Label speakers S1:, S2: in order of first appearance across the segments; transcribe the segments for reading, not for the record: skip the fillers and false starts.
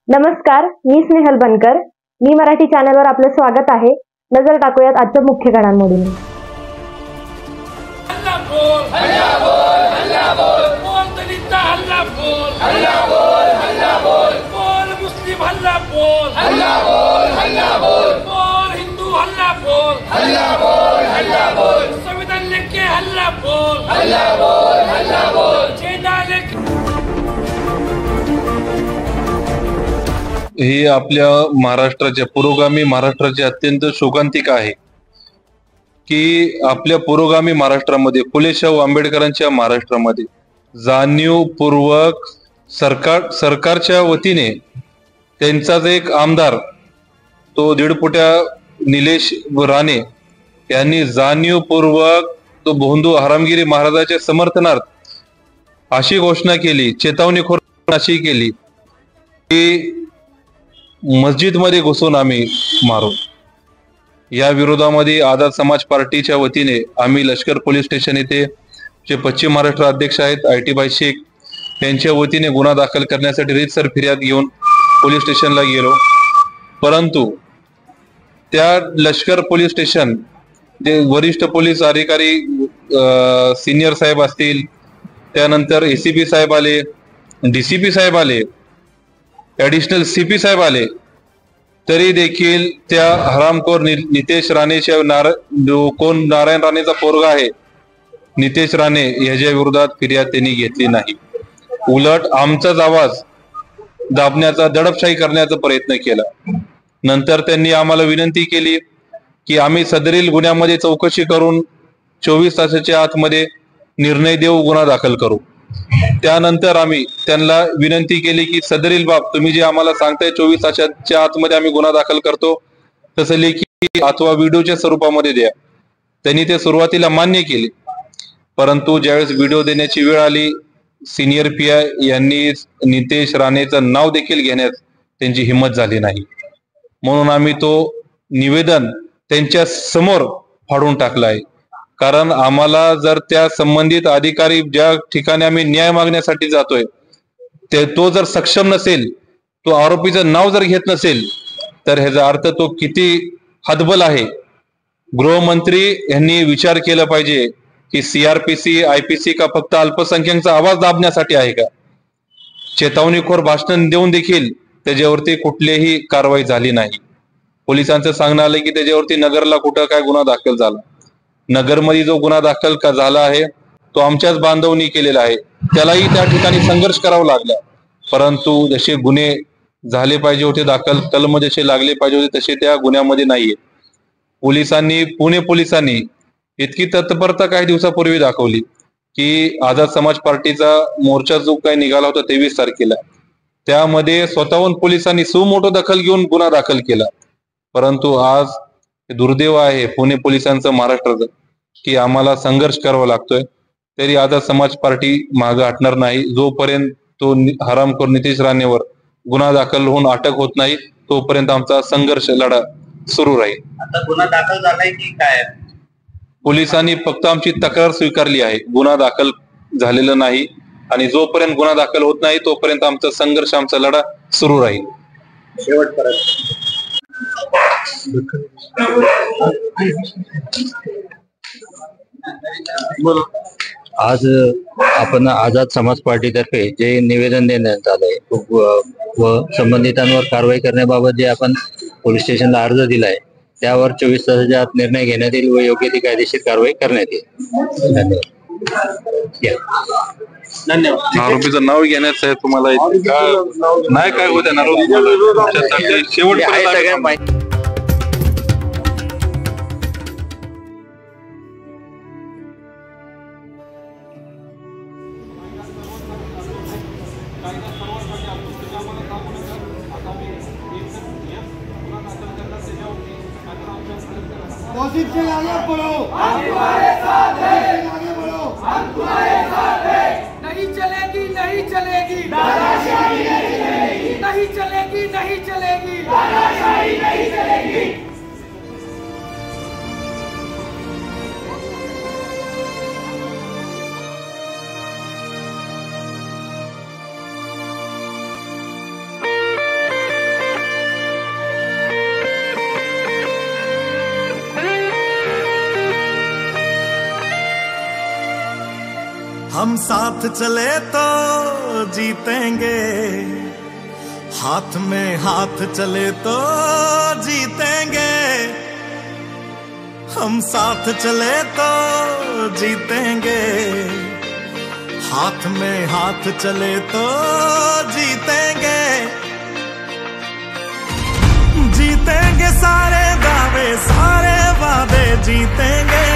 S1: नमस्कार, मी स्नेहल बनकर. मी मराठी चॅनलवर आपलं स्वागत आहे. नजर टाकूयात आजच्या मुख्य घडामोडींवर.
S2: हल्ला बोल हल्ला बोल हल्ला बोल बोल दलित हल्ला बोल हल्ला बोल हल्ला बोल बोल मुस्लिम हल्ला बोल हल्ला बोल हिंदू हल्ला बोल संविधान लेके हल्ला बोल चेना लेके.
S3: ही आपल्या महाराष्ट्राच्या पुरोगामी महाराष्ट्राची अत्यंत शोकांतिका आहे की आपल्या पुरोगामी महाराष्ट्रामध्ये फुले शाहू आंबेडकरांच्या महाराष्ट्रामध्ये जाणीवपूर्वक सरकारच्या वतीने त्यांचाच एक आमदार तो दीडपुट्या निलेश राणे यांनी जाणीवपूर्वक तो भोंदू हरामगिरी महाराजाच्या समर्थनार्थ अशी घोषणा केली, चेतावणीखोर अशी केली की मस्जिद मध्ये घुसून आम्ही मारू. या विरोधामध्ये आझाद समाज पार्टीच्या वतीने आम्ही लष्कर पोलीस स्टेशन येथे जे पश्चिम महाराष्ट्र अध्यक्ष आहेत IT बाई शेख यांच्या वतीने गुन्हा दाखल करण्यासाठी रीतसर फिर्याद घेऊन पोलीस स्टेशनला गेलो. परंतु त्या लष्कर पोलीस स्टेशन जे वरिष्ठ पोलीस अधिकारी सिनियर साहेब असतील, त्यानंतर ACP साहेब आले, DCP साहेब आले, ऍडिशनल CP साहेब आले, तरी देखील त्या हरामखोर नितेश राणेच्या कोण नारायण राणेचा पोरगा आहे नितेश राणे याच्या विरोधात फिर्याद त्यांनी घेतली नाही. उलट आमचाच आवाज दाबण्याचा, दडपशाही करण्याचा प्रयत्न केला. नंतर त्यांनी आम्हाला विनंती केली की आम्ही सदरील गुन्ह्यामध्ये चौकशी करून 24 तासाच्या आतमध्ये निर्णय देऊ, गुन्हा दाखल करू. त्यानंतर आम्ही त्यांना विनंती केली की सदरील बाब तुम्ही जे आम्हाला सांगताय 24 तासाच्या आतमध्ये आम्ही गुन्हा दाखल करतो, तसं लेखी अथवा व्हिडिओच्या स्वरूपामध्ये द्या. त्यांनी ते सुरुवातीला मान्य केले, परंतु ज्यावेळेस व्हिडिओ देण्याची वेळ आली सिनियर PI यांनी नितेश राणेचं नाव देखील घेण्यास त्यांची हिंमत झाली नाही. म्हणून आम्ही तो निवेदन त्यांच्या समोर फाडून टाकला आहे. कारण आम्हाला जर त्या संबंधित अधिकारी ज्या ठिकाणी आम्ही न्याय मागण्यासाठी जातोय तो जर सक्षम नसेल, तो आरोपीचं नाव जर घेत नसेल, तर ह्याचा अर्थ तो किती हतबल आहे. गृहमंत्री यांनी विचार केला पाहिजे की CRPC IPC का फक्त अल्पसंख्याकांचा आवाज दाबण्यासाठी आहे का? चेतावणीखोर भाषण देऊन देखील त्याच्यावरती कुठलीही कारवाई झाली नाही. पोलिसांचं सांगणं आलं की त्याच्यावरती नगरला कुठं काय गुन्हा दाखल झाला. नगरमध्ये जो गुन्हा दाखल झाला आहे तो आमच्याच बांधवनी केलेला आहे, त्यालाही त्या ठिकाणी संघर्ष करावा लागला. परंतु जसे गुन्हे झाले पाहिजे होते दाखल, कलम जसे लागले पाहिजे होते तसे त्या गुन्ह्यामध्ये नाहीये. पुणे पोलिसांनी इतकी तत्परता काही दिवसापूर्वी दाखवली की आझाद समाज पार्टीचा मोर्चा जो काही निघाला होता 23 तारखेला, त्यामध्ये स्वतःहून पोलिसांनी सुमोटो दखल घेऊन गुन्हा दाखल केला. परंतु आज दुर्दैव आहे पुणे पोलिसांचं, महाराष्ट्राचं, की आम्हाला संघर्ष करावा लागतोय. तरी आझाद समाज पार्टी मागे हटणार नाही. जोपर्यंत तो हरामखोर नितेश राणेवर गुन्हा दाखल होऊन अटक होत नाही तोपर्यंत आमचा संघर्ष लढा सुरू राहील.
S4: आता गुन्हा दाखल झालाय की काय?
S3: पोलिसांनी फक्त आमची तक्रार स्वीकारली आहे, गुन्हा दाखल झालेला नाही. आणि जोपर्यंत गुन्हा दाखल होत नाही तोपर्यंत आमचा संघर्ष, आमचा लढा सुरू राहील.
S4: शेवटपर्यंत
S5: आज आपण आझाद समाज पार्टीतर्फे जे निवेदन देण्यात आलंय व संबंधितांवर कारवाई करण्याबाबत जे आपण पोलीस स्टेशनला अर्ज दिलाय त्यावर 24 तासाच्या आत निर्णय घेण्यात येईल व योग्य ती कायदेशीर कारवाई करण्यात येईल.
S4: धन्यवाद.
S3: आरोपीचं नाव घेण्याचं आहे तुम्हाला नाही काय होत शेवट.
S6: तौसीफ से आगे बढ़ो, हम तुम्हारे साथ हैं, आगे बढ़ो, हम तुम्हारे साथ हैं. नहीं चलेगी, नहीं चलेगी, दादाशाही नहीं चलेगी, नहीं चलेगी, नहीं चलेगी, दादाशाही नहीं चलेगी.
S7: हम साथ चले तो जीतेंगे, हाथ में हाथ चले तो जीतेंगे। हम साथ चले तो जीतेंगे, हाथ में हाथ चले तो जीतेंगे। जीतेंगे सारे दावे सारे वादे जीतेंगे,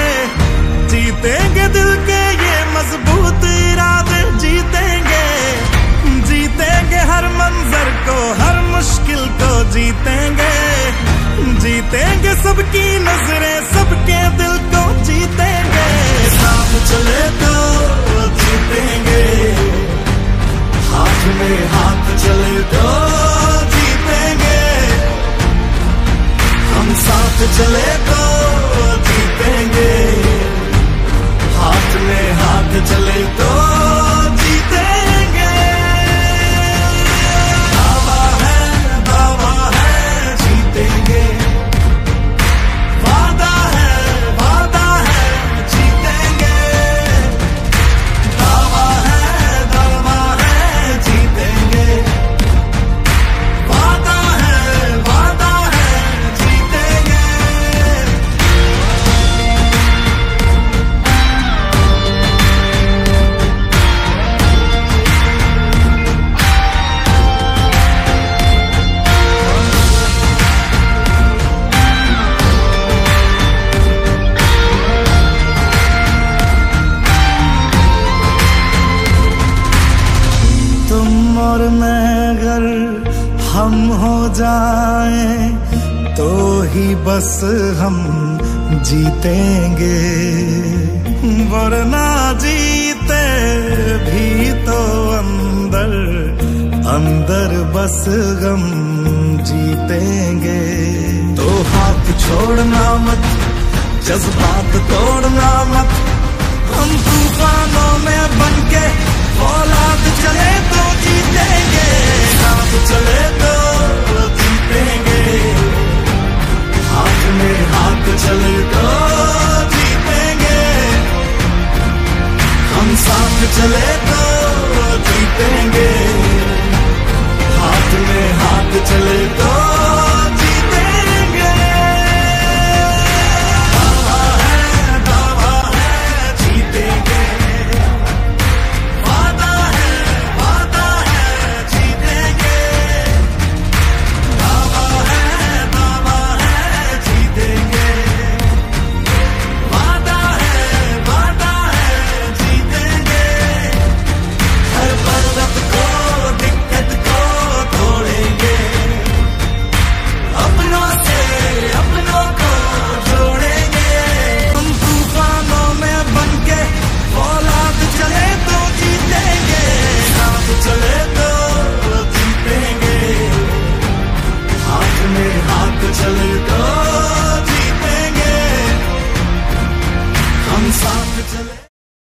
S7: जीतेंगे दिल के ये मजबूत इरादे जीतेंगे। जीतेंगे हर मंजर को हर मुश्किल को जीतेंगे, जीतेंगे सबकी नजरें सबके दिल को जीतेंगे। साथ चले तो जीतेंगे, हाथ में हाथ चले तो जीतेंगे। हम साथ चले तो जीतेंगे, हाथ में हाथ चले तो जीतेंगे। दावा है जीतेंगे, वादा है जीतेंगे। दावा है जीतेंगे, वादा है जीतेंगे। तुम और मैं अगर हम हो जाएं तो ही बस हम जीतेंगे, वरना जीते भी तो अंदर अंदर बस गम जीतेंगे। तो हाथ छोड़ना मत, जज्बात तोड़ना मत, हम तूफानों में बनके औलाद चले तो जीतेंगे। साथ चले तो जीतेंगे, हाथ में हाथ चले तो जीतेंगे। हम साथ चले